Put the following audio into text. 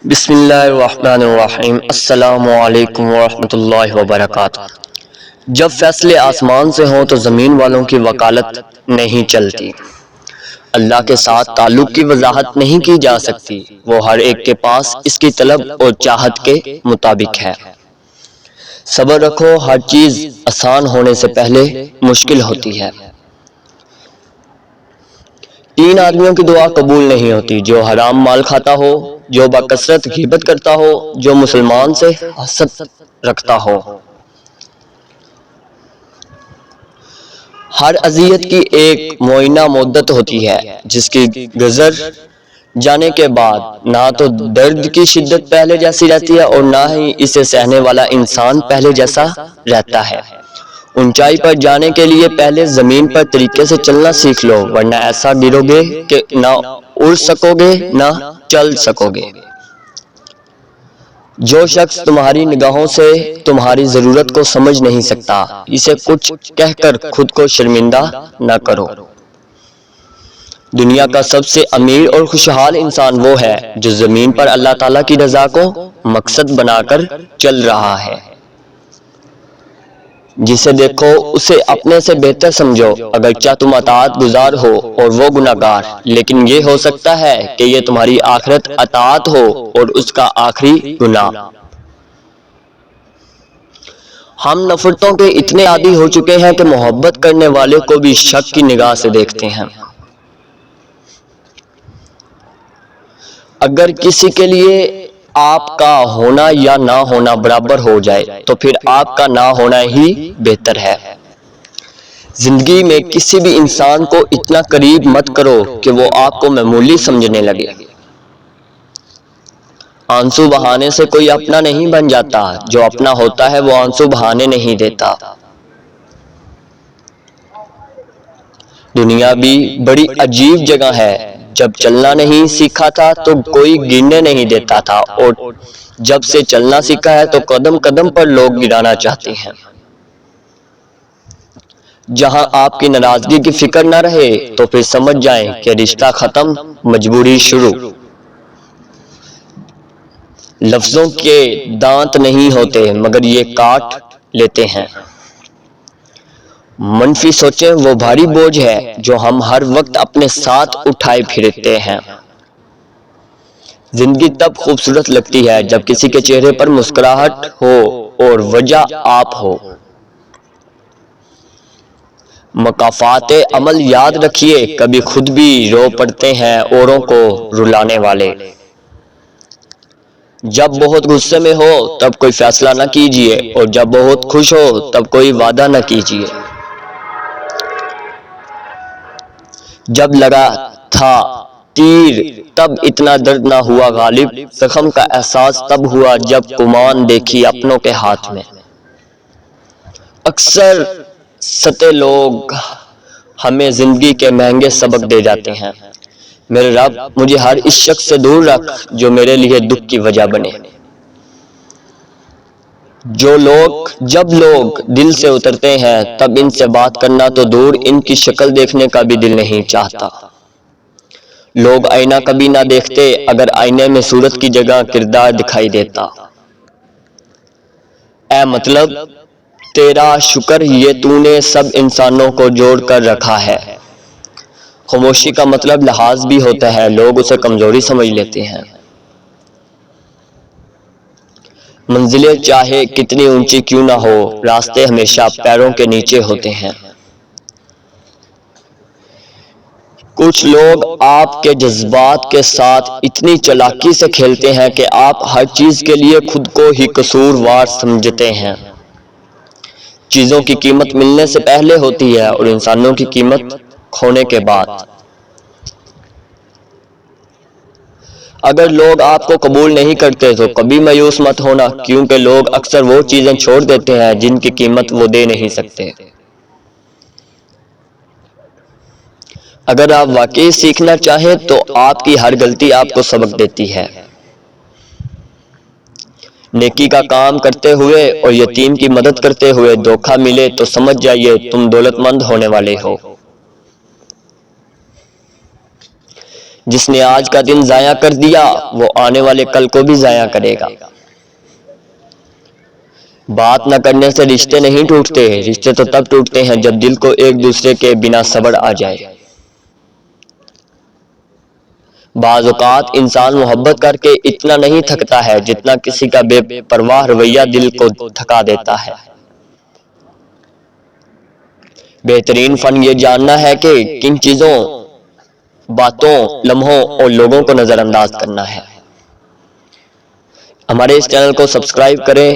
بسم اللہ الرحمن الرحیم۔ السلام علیکم ورحمۃ اللہ وبرکاتہ۔ جب فیصلے آسمان سے ہوں تو زمین والوں کی وکالت نہیں چلتی۔ اللہ کے ساتھ تعلق کی وضاحت نہیں کی جا سکتی، وہ ہر ایک کے پاس اس کی طلب اور چاہت کے مطابق ہے۔ صبر رکھو، ہر چیز آسان ہونے سے پہلے مشکل ہوتی ہے۔ تین آدمیوں کی دعا قبول نہیں ہوتی: جو حرام مال کھاتا ہو، جو بکثرت غیبت کرتا ہو، جو مسلمان سے حسد رکھتا ہو۔ ہر اذیت کی ایک معینہ مدت ہوتی ہے، جس کی گزر جانے کے بعد نہ تو درد کی شدت پہلے جیسی رہتی ہے اور نہ ہی اسے سہنے والا انسان پہلے جیسا رہتا ہے۔ اونچائی پر جانے کے لیے پہلے زمین پر طریقے سے چلنا سیکھ لو، ورنہ ایسا گرو گے کہ نہ اڑ سکو گے نہ چل سکو گے۔ جو شخص تمہاری نگاہوں سے تمہاری ضرورت کو سمجھ نہیں سکتا، اسے کچھ کہہ کر خود کو شرمندہ نہ کرو۔ دنیا کا سب سے امیر اور خوشحال انسان وہ ہے جو زمین پر اللہ تعالیٰ کی رضا کو مقصد بنا کر چل رہا ہے۔ جسے دیکھو اسے اپنے سے بہتر سمجھو، اگرچہ تم اطاعت گزار ہو اور وہ گناہگار، لیکن یہ ہو سکتا ہے کہ یہ تمہاری آخرت اطاعت ہو اور اس کا آخری گناہ۔ ہم نفرتوں کے اتنے عادی ہو چکے ہیں کہ محبت کرنے والے کو بھی شک کی نگاہ سے دیکھتے ہیں۔ اگر کسی کے لیے آپ کا ہونا یا نہ ہونا برابر ہو جائے تو پھر آپ کا نہ ہونا ہی بہتر ہے۔ زندگی میں کسی بھی انسان کو اتنا قریب مت کرو کہ وہ آپ کو معمولی سمجھنے لگے۔ آنسو بہانے سے کوئی اپنا نہیں بن جاتا، جو اپنا ہوتا ہے وہ آنسو بہانے نہیں دیتا۔ دنیا بھی بڑی عجیب جگہ ہے۔ جب چلنا نہیں سیکھا تھا تو کوئی گرنے نہیں دیتا تھا، اور جب سے چلنا سیکھا ہے تو قدم قدم پر لوگ گرانا چاہتے ہیں۔ جہاں آپ کی ناراضگی کی فکر نہ رہے تو پھر سمجھ جائیں کہ رشتہ ختم، مجبوری شروع۔ لفظوں کے دانت نہیں ہوتے مگر یہ کاٹ لیتے ہیں۔ منفی سوچیں وہ بھاری بوجھ ہے جو ہم ہر وقت اپنے ساتھ اٹھائے پھرتے ہیں۔ زندگی تب خوبصورت لگتی ہے جب کسی کے چہرے پر مسکراہٹ ہو اور وجہ آپ ہو۔ مکافات عمل یاد رکھیے، کبھی خود بھی رو پڑتے ہیں اوروں کو رلانے والے۔ جب بہت غصے میں ہو تب کوئی فیصلہ نہ کیجیے، اور جب بہت خوش ہو تب کوئی وعدہ نہ کیجیے۔ جب لگا تھا تیر تب اتنا درد نہ ہوا غالب، زخم کا احساس تب ہوا جب کمان دیکھی اپنوں کے ہاتھ میں۔ اکثر ستے لوگ ہمیں زندگی کے مہنگے سبق دے جاتے ہیں۔ میرے رب مجھے ہر اس شخص سے دور رکھ جو میرے لیے دکھ کی وجہ بنے۔ جب لوگ دل سے اترتے ہیں تب ان سے بات کرنا تو دور، ان کی شکل دیکھنے کا بھی دل نہیں چاہتا۔ لوگ آئینہ کبھی نہ دیکھتے اگر آئینے میں صورت کی جگہ کردار دکھائی دیتا۔ اے مطلب تیرا شکر یہ تو نے سب انسانوں کو جوڑ کر رکھا ہے۔ خاموشی کا مطلب لحاظ بھی ہوتا ہے، لوگ اسے کمزوری سمجھ لیتے ہیں۔ منزلیں چاہے کتنی اونچی کیوں نہ ہو، راستے ہمیشہ پیروں کے نیچے ہوتے ہیں۔ کچھ لوگ آپ کے جذبات کے ساتھ اتنی چالاکی سے کھیلتے ہیں کہ آپ ہر چیز کے لیے خود کو ہی قصوروار سمجھتے ہیں۔ چیزوں کی قیمت ملنے سے پہلے ہوتی ہے اور انسانوں کی قیمت کھونے کے بعد۔ اگر لوگ آپ کو قبول نہیں کرتے تو کبھی مایوس مت ہونا، کیونکہ لوگ اکثر وہ چیزیں چھوڑ دیتے ہیں جن کی قیمت وہ دے نہیں سکتے۔ اگر آپ واقعی سیکھنا چاہیں تو آپ کی ہر غلطی آپ کو سبق دیتی ہے۔ نیکی کا کام کرتے ہوئے اور یتیم کی مدد کرتے ہوئے دھوکہ ملے تو سمجھ جائیے تم دولت مند ہونے والے ہو۔ جس نے آج کا دن ضائع کر دیا وہ آنے والے کل کو بھی ضائع کرے گا۔ بات نہ کرنے سے رشتے نہیں ٹوٹتے، رشتے تو تب ٹوٹتے ہیں جب دل کو ایک دوسرے کے بنا صبر آ جائے۔ بعض اوقات انسان محبت کر کے اتنا نہیں تھکتا ہے جتنا کسی کا بے پرواہ رویہ دل کو تھکا دیتا ہے۔ بہترین فن یہ جاننا ہے کہ کن چیزوں، باتوں، لمحوں اور لوگوں کو نظر انداز کرنا ہے۔ ہمارے اس چینل کو سبسکرائب کریں